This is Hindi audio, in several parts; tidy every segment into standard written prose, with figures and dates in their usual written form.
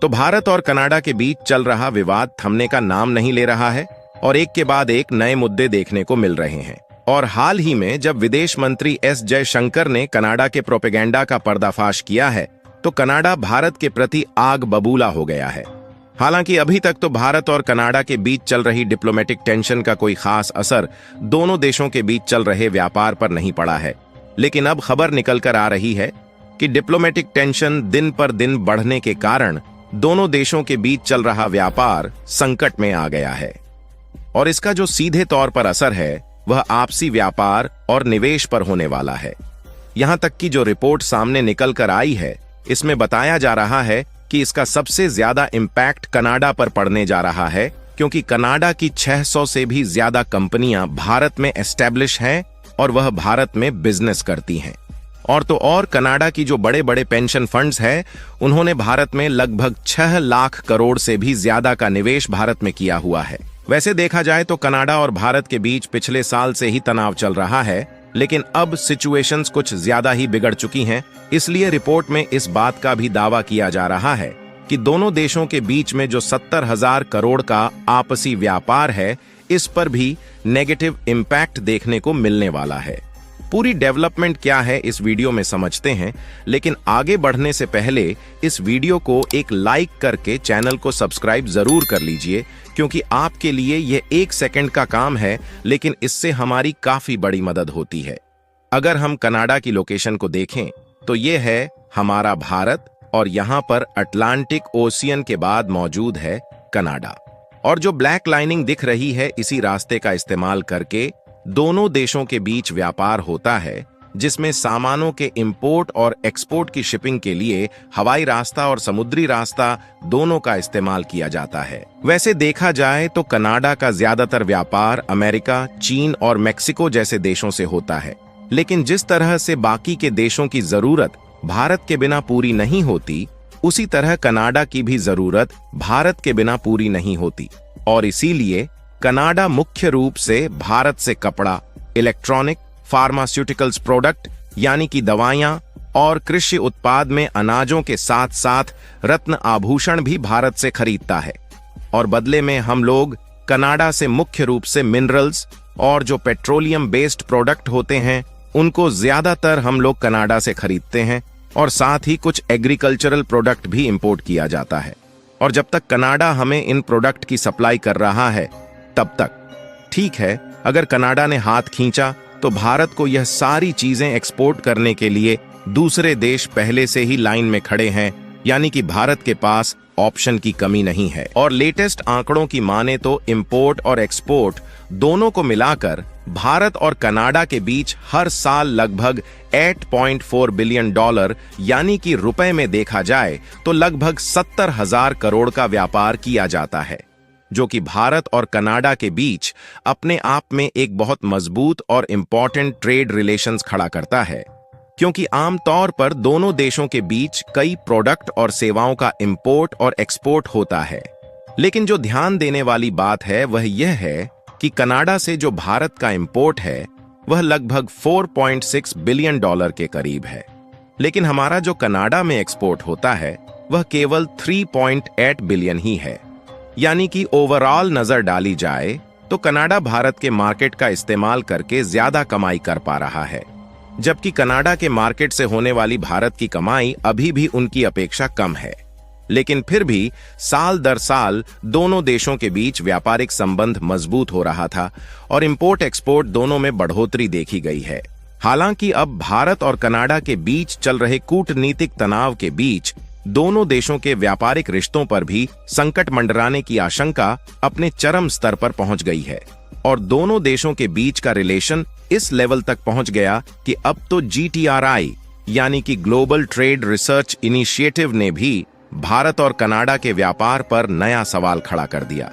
तो भारत और कनाडा के बीच चल रहा विवाद थमने का नाम नहीं ले रहा है और एक के बाद एक नए मुद्दे देखने को मिल रहे हैं। और हाल ही में जब विदेश मंत्री एस जयशंकर ने कनाडा के प्रोपेगेंडा का पर्दाफाश किया है, तो कनाडा भारत के प्रति आग बबूला हो गया है। हालांकि अभी तक तो भारत और कनाडा के बीच चल रही डिप्लोमेटिक टेंशन का कोई खास असर दोनों देशों के बीच चल रहे व्यापार पर नहीं पड़ा है, लेकिन अब खबर निकल कर आ रही है कि डिप्लोमेटिक टेंशन दिन पर दिन बढ़ने के कारण दोनों देशों के बीच चल रहा व्यापार संकट में आ गया है। और इसका जो सीधे तौर पर असर है वह आपसी व्यापार और निवेश पर होने वाला है। यहां तक कि जो रिपोर्ट सामने निकल कर आई है, इसमें बताया जा रहा है कि इसका सबसे ज्यादा इम्पैक्ट कनाडा पर पड़ने जा रहा है, क्योंकि कनाडा की 600 से भी ज्यादा कंपनियां भारत में एस्टेब्लिश हैं और वह भारत में बिजनेस करती हैं। और तो और कनाडा की जो बड़े बड़े पेंशन फंड्स हैं, उन्होंने भारत में लगभग 6 लाख करोड़ से भी ज्यादा का निवेश भारत में किया हुआ है। वैसे देखा जाए तो कनाडा और भारत के बीच पिछले साल से ही तनाव चल रहा है, लेकिन अब सिचुएशंस कुछ ज्यादा ही बिगड़ चुकी हैं। इसलिए रिपोर्ट में इस बात का भी दावा किया जा रहा है कि दोनों देशों के बीच में जो 70,000 करोड़ का आपसी व्यापार है, इस पर भी नेगेटिव इम्पैक्ट देखने को मिलने वाला है। पूरी डेवलपमेंट क्या है इस वीडियो में समझते हैं, लेकिन आगे बढ़ने से पहले इस वीडियो को एक लाइक करके चैनल को सब्सक्राइब जरूर कर लीजिए, क्योंकि आपके लिए यह 1 सेकंड का काम है, लेकिन इससे हमारी काफी बड़ी मदद होती है। अगर हम कनाडा की लोकेशन को देखें तो यह है हमारा भारत और यहाँ पर अटलांटिक ओशियन के बाद मौजूद है कनाडा। और जो ब्लैक लाइनिंग दिख रही है, इसी रास्ते का इस्तेमाल करके दोनों देशों के बीच व्यापार होता है, जिसमें सामानों के इंपोर्ट और एक्सपोर्ट की शिपिंग के लिए हवाई रास्ता और समुद्री रास्ता दोनों का इस्तेमाल किया जाता है। वैसे देखा जाए तो कनाडा का ज्यादातर व्यापार अमेरिका, चीन और मेक्सिको जैसे देशों से होता है, लेकिन जिस तरह से बाकी के देशों की जरूरत भारत के बिना पूरी नहीं होती, उसी तरह कनाडा की भी जरूरत भारत के बिना पूरी नहीं होती। और इसीलिए कनाडा मुख्य रूप से भारत से कपड़ा, इलेक्ट्रॉनिक, फार्मास्यूटिकल्स प्रोडक्ट यानी कि दवाइयां और कृषि उत्पाद में अनाजों के साथ साथ रत्न आभूषण भी भारत से खरीदता है। और बदले में हम लोग कनाडा से मुख्य रूप से मिनरल्स और जो पेट्रोलियम बेस्ड प्रोडक्ट होते हैं, उनको ज्यादातर हम लोग कनाडा से खरीदते हैं, और साथ ही कुछ एग्रीकल्चरल प्रोडक्ट भी इंपोर्ट किया जाता है। और जब तक कनाडा हमें इन प्रोडक्ट की सप्लाई कर रहा है, तब तक ठीक है। अगर कनाडा ने हाथ खींचा तो भारत को यह सारी चीजें एक्सपोर्ट करने के लिए दूसरे देश पहले से ही लाइन में खड़े हैं, यानी कि भारत के पास ऑप्शन की कमी नहीं है। और लेटेस्ट आंकड़ों की माने तो इंपोर्ट और एक्सपोर्ट दोनों को मिलाकर भारत और कनाडा के बीच हर साल लगभग $8.4 बिलियन यानी कि रुपए में देखा जाए तो लगभग 70,000 करोड़ का व्यापार किया जाता है, जो कि भारत और कनाडा के बीच अपने आप में एक बहुत मजबूत और इंपॉर्टेंट ट्रेड रिलेशंस खड़ा करता है, क्योंकि आमतौर पर दोनों देशों के बीच कई प्रोडक्ट और सेवाओं का इंपोर्ट और एक्सपोर्ट होता है। लेकिन जो ध्यान देने वाली बात है वह यह है कि कनाडा से जो भारत का इंपोर्ट है वह लगभग $4.6 बिलियन के करीब है, लेकिन हमारा जो कनाडा में एक्सपोर्ट होता है वह केवल 3.8 बिलियन ही है। यानी कि ओवरऑल नजर डाली जाए तो कनाडा भारत के मार्केट का इस्तेमाल करके ज्यादा कमाई कर पा रहा है, जबकि कनाडा के मार्केट से होने वाली भारत की कमाई अभी भी उनकी अपेक्षा कम है। लेकिन फिर भी साल दर साल दोनों देशों के बीच व्यापारिक संबंध मजबूत हो रहा था और इंपोर्ट एक्सपोर्ट दोनों में बढ़ोतरी देखी गई है। हालांकि अब भारत और कनाडा के बीच चल रहे कूटनीतिक तनाव के बीच दोनों देशों के व्यापारिक रिश्तों पर भी संकट मंडराने की आशंका अपने चरम स्तर पर पहुंच गई है। और दोनों देशों के बीच का रिलेशन इस लेवल तक पहुंच गया कि अब तो GTRI यानी कि ग्लोबल ट्रेड रिसर्च इनिशिएटिव ने भी भारत और कनाडा के व्यापार पर नया सवाल खड़ा कर दिया,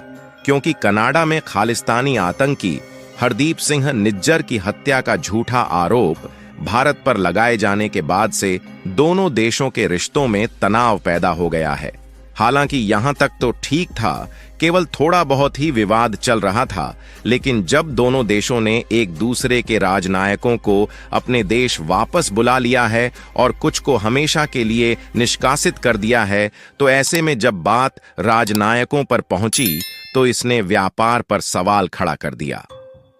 क्योंकि कनाडा में खालिस्तानी आतंकी हरदीप सिंह निज्जर की हत्या का झूठा आरोप भारत पर लगाए जाने के बाद से दोनों देशों के रिश्तों में तनाव पैदा हो गया है। हालांकि यहां तक तो ठीक था, केवल थोड़ा बहुत ही विवाद चल रहा था, लेकिन जब दोनों देशों ने एक दूसरे के राजनायकों को अपने देश वापस बुला लिया है और कुछ को हमेशा के लिए निष्कासित कर दिया है, तो ऐसे में जब बात राजनायकों पर पहुंची तो इसने व्यापार पर सवाल खड़ा कर दिया।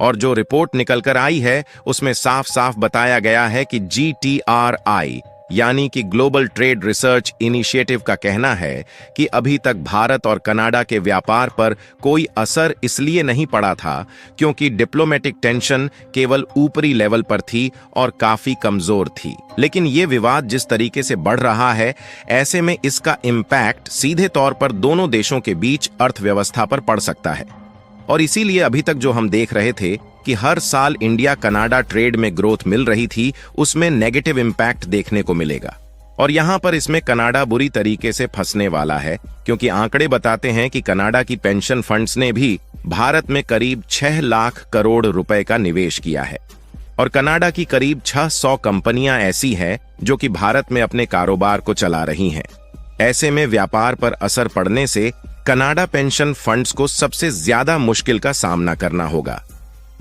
और जो रिपोर्ट निकलकर आई है उसमें साफ साफ बताया गया है कि GTRI यानी कि ग्लोबल ट्रेड रिसर्च इनिशिएटिव का कहना है कि अभी तक भारत और कनाडा के व्यापार पर कोई असर इसलिए नहीं पड़ा था क्योंकि डिप्लोमेटिक टेंशन केवल ऊपरी लेवल पर थी और काफी कमजोर थी। लेकिन ये विवाद जिस तरीके से बढ़ रहा है, ऐसे में इसका इम्पैक्ट सीधे तौर पर दोनों देशों के बीच अर्थव्यवस्था पर पड़ सकता है। और इसीलिए अभी तक जो हम देख रहे थे कि हर साल इंडिया कनाडा ट्रेड में ग्रोथ मिल रही थी, उसमें नेगेटिव इम्पैक्ट देखने को मिलेगा। और यहां पर इसमें कनाडा बुरी तरीके से फंसने वाला है, क्योंकि आंकड़े बताते हैं कि कनाडा की पेंशन फंड्स ने भी भारत में करीब 6 लाख करोड़ रुपए का निवेश किया है। और कनाडा की करीब 600 कंपनियां ऐसी हैं जो कि भारत में अपने कारोबार को चला रही हैं। ऐसे में व्यापार पर असर पड़ने से कनाडा पेंशन फंड्स को सबसे ज्यादा मुश्किल का सामना करना होगा।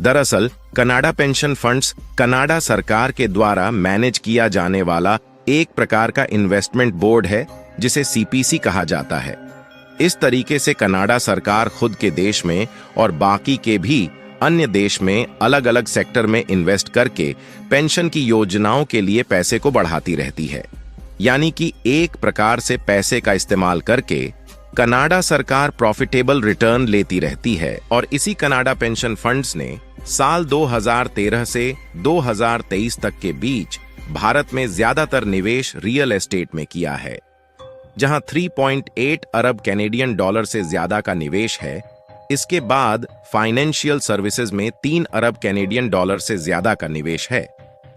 दरअसल कनाडा पेंशन फंड्स कनाडा सरकार के द्वारा मैनेज किया जाने वाला एक प्रकार का इन्वेस्टमेंट बोर्ड है, जिसे CPC कहा जाता है। इस तरीके से कनाडा सरकार खुद के देश में और बाकी के भी अन्य देश में अलग अलग सेक्टर में इन्वेस्ट करके पेंशन की योजनाओं के लिए पैसे को बढ़ाती रहती है। यानी कि एक प्रकार से पैसे का इस्तेमाल करके कनाडा सरकार प्रॉफिटेबल रिटर्न लेती रहती है। और इसी कनाडा पेंशन फंड्स ने साल 2013 से 2023 तक के बीच भारत में ज्यादातर निवेश रियल एस्टेट में किया है, जहां 3.8 अरब कैनेडियन डॉलर से ज्यादा का निवेश है। इसके बाद फाइनेंशियल सर्विसेज में 3 अरब कैनेडियन डॉलर से ज्यादा का निवेश है।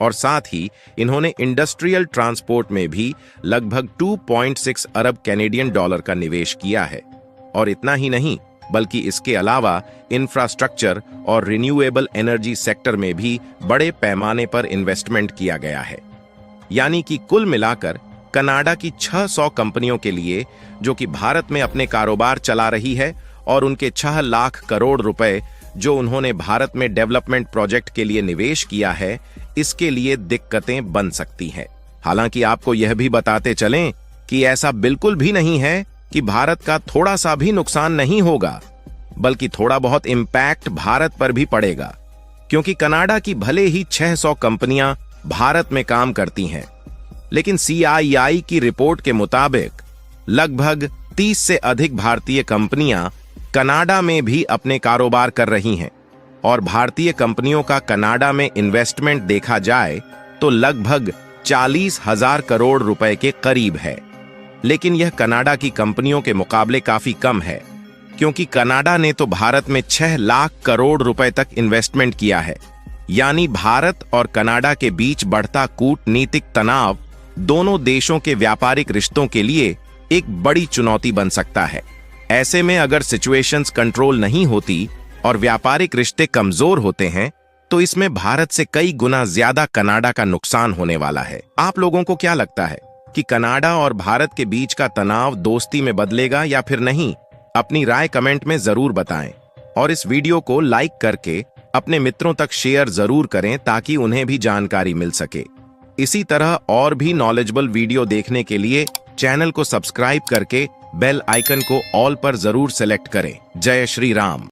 और साथ ही इन्होंने इंडस्ट्रियल ट्रांसपोर्ट में भी लगभग 2.6 अरब कैनेडियन डॉलर का निवेश किया है। और इतना ही नहीं, बल्कि इसके अलावा इंफ्रास्ट्रक्चर और रिन्यूएबल एनर्जी सेक्टर में भी बड़े पैमाने पर इन्वेस्टमेंट किया गया है। यानी कि कुल मिलाकर कनाडा की 600 कंपनियों के लिए, जो कि भारत में अपने कारोबार चला रही है, और उनके 6 लाख करोड़ रुपए जो उन्होंने भारत में डेवलपमेंट प्रोजेक्ट के लिए निवेश किया है, इसके लिए दिक्कतें बन सकती हैं। हालांकि आपको यह भी बताते चलें कि ऐसा बिल्कुल भी नहीं है कि भारत का थोड़ा सा भी नुकसान नहीं होगा, बल्कि थोड़ा बहुत इम्पैक्ट भारत पर भी पड़ेगा, क्योंकि कनाडा की भले ही 600 कंपनियां भारत में काम करती हैं, लेकिन CII की रिपोर्ट के मुताबिक लगभग 30 से अधिक भारतीय कंपनियां कनाडा में भी अपने कारोबार कर रही हैं। और भारतीय कंपनियों का कनाडा में इन्वेस्टमेंट देखा जाए तो लगभग 40,000 करोड़ रुपए के करीब है। लेकिन यह कनाडा की कंपनियों के मुकाबले काफी कम है, क्योंकि कनाडा ने तो भारत में 6 लाख करोड़ रुपए तक इन्वेस्टमेंट किया है। यानी भारत और कनाडा के बीच बढ़ता कूटनीतिक तनाव दोनों देशों के व्यापारिक रिश्तों के लिए एक बड़ी चुनौती बन सकता है। ऐसे में अगर सिचुएशंस कंट्रोल नहीं होती और व्यापारिक रिश्ते कमजोर होते हैं, तो इसमें भारत से कई गुना ज्यादा कनाडा का नुकसान होने वाला है। आप लोगों को क्या लगता है कि कनाडा और भारत के बीच का तनाव दोस्ती में बदलेगा या फिर नहीं? अपनी राय कमेंट में जरूर बताएं और इस वीडियो को लाइक करके अपने मित्रों तक शेयर जरूर करें ताकि उन्हें भी जानकारी मिल सके। इसी तरह और भी नॉलेजेबल वीडियो देखने के लिए चैनल को सब्सक्राइब करके बेल आइकन को ऑल पर जरूर सेलेक्ट करें। जय श्री राम।